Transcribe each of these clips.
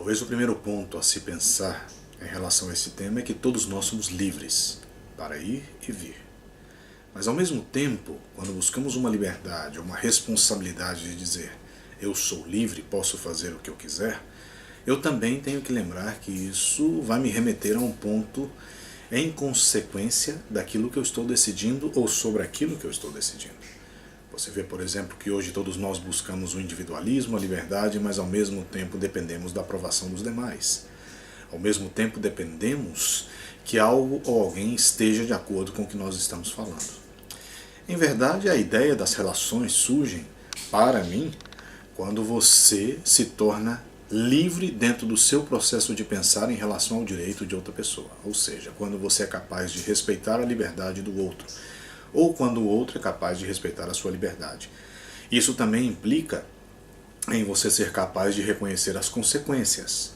Talvez o primeiro ponto a se pensar em relação a esse tema é que todos nós somos livres para ir e vir. Mas ao mesmo tempo, quando buscamos uma liberdade, uma responsabilidade de dizer eu sou livre, posso fazer o que eu quiser, eu também tenho que lembrar que isso vai me remeter a um ponto em consequência daquilo que eu estou decidindo ou sobre aquilo que eu estou decidindo. Você vê, por exemplo, que hoje todos nós buscamos o individualismo, a liberdade, mas ao mesmo tempo dependemos da aprovação dos demais. Ao mesmo tempo dependemos que algo ou alguém esteja de acordo com o que nós estamos falando. Em verdade, a ideia das relações surge, para mim, quando você se torna livre dentro do seu processo de pensar em relação ao direito de outra pessoa. Ou seja, quando você é capaz de respeitar a liberdade do outro, ou quando o outro é capaz de respeitar a sua liberdade. Isso também implica em você ser capaz de reconhecer as consequências.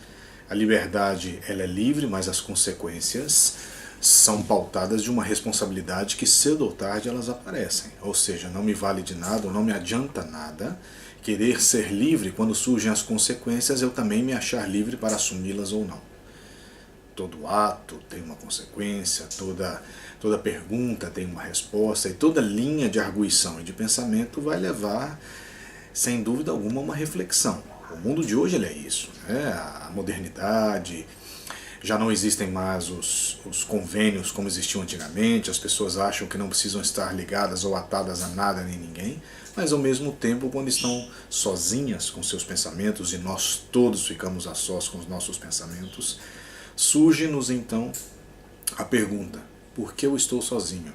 A liberdade ela é livre, mas as consequências são pautadas de uma responsabilidade que cedo ou tarde elas aparecem. Ou seja, não me vale de nada ou não me adianta nada querer ser livre quando surgem as consequências, eu também me achar livre para assumi-las ou não. Todo ato tem uma consequência, toda pergunta tem uma resposta, e toda linha de arguição e de pensamento vai levar, sem dúvida alguma, a uma reflexão. O mundo de hoje ele é isso, né? A modernidade, já não existem mais os convênios como existiam antigamente, as pessoas acham que não precisam estar ligadas ou atadas a nada nem ninguém, mas ao mesmo tempo, quando estão sozinhas com seus pensamentos, e nós todos ficamos a sós com os nossos pensamentos, surge-nos então a pergunta, por que eu estou sozinho?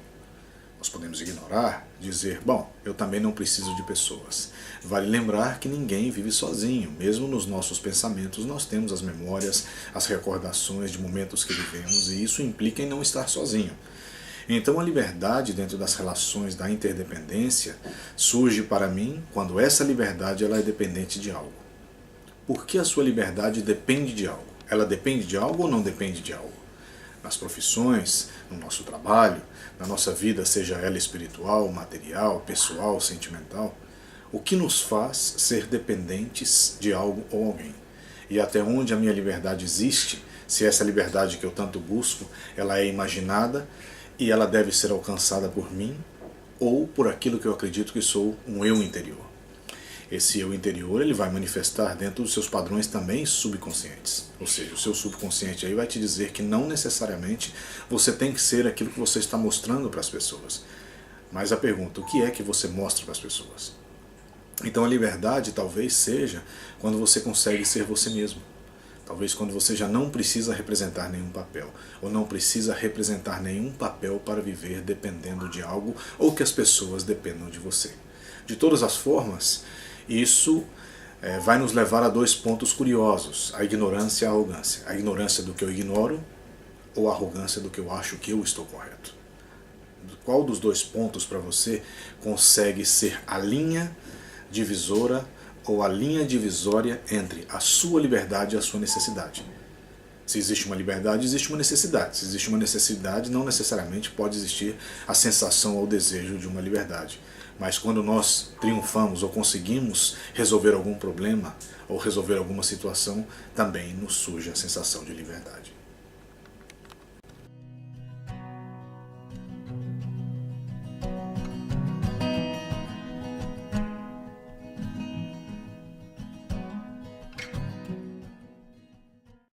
Nós podemos ignorar, dizer, bom, eu também não preciso de pessoas. Vale lembrar que ninguém vive sozinho, mesmo nos nossos pensamentos nós temos as memórias, as recordações de momentos que vivemos, e isso implica em não estar sozinho. Então a liberdade dentro das relações da interdependência surge para mim quando essa liberdade ela é dependente de algo. Por que a sua liberdade depende de algo? Ela depende de algo ou não depende de algo? Nas profissões, no nosso trabalho, na nossa vida, seja ela espiritual, material, pessoal, sentimental, o que nos faz ser dependentes de algo ou alguém? E até onde a minha liberdade existe, se essa liberdade que eu tanto busco, ela é imaginada e ela deve ser alcançada por mim ou por aquilo que eu acredito que sou um eu interior. Esse eu interior ele vai manifestar dentro dos seus padrões também subconscientes. Ou seja, o seu subconsciente aí vai te dizer que não necessariamente você tem que ser aquilo que você está mostrando para as pessoas. Mas a pergunta, o que é que você mostra para as pessoas? Então a liberdade talvez seja quando você consegue ser você mesmo. Talvez quando você já não precisa representar nenhum papel, ou não precisa representar nenhum papel para viver dependendo de algo, ou que as pessoas dependam de você. De todas as formas, isso vai nos levar a dois pontos curiosos, a ignorância e a arrogância. A ignorância do que eu ignoro ou a arrogância do que eu acho que eu estou correto. Qual dos dois pontos para você consegue ser a linha divisora ou a linha divisória entre a sua liberdade e a sua necessidade? Se existe uma liberdade, existe uma necessidade. Se existe uma necessidade, não necessariamente pode existir a sensação ou o desejo de uma liberdade. Mas quando nós triunfamos ou conseguimos resolver algum problema ou resolver alguma situação, também nos surge a sensação de liberdade.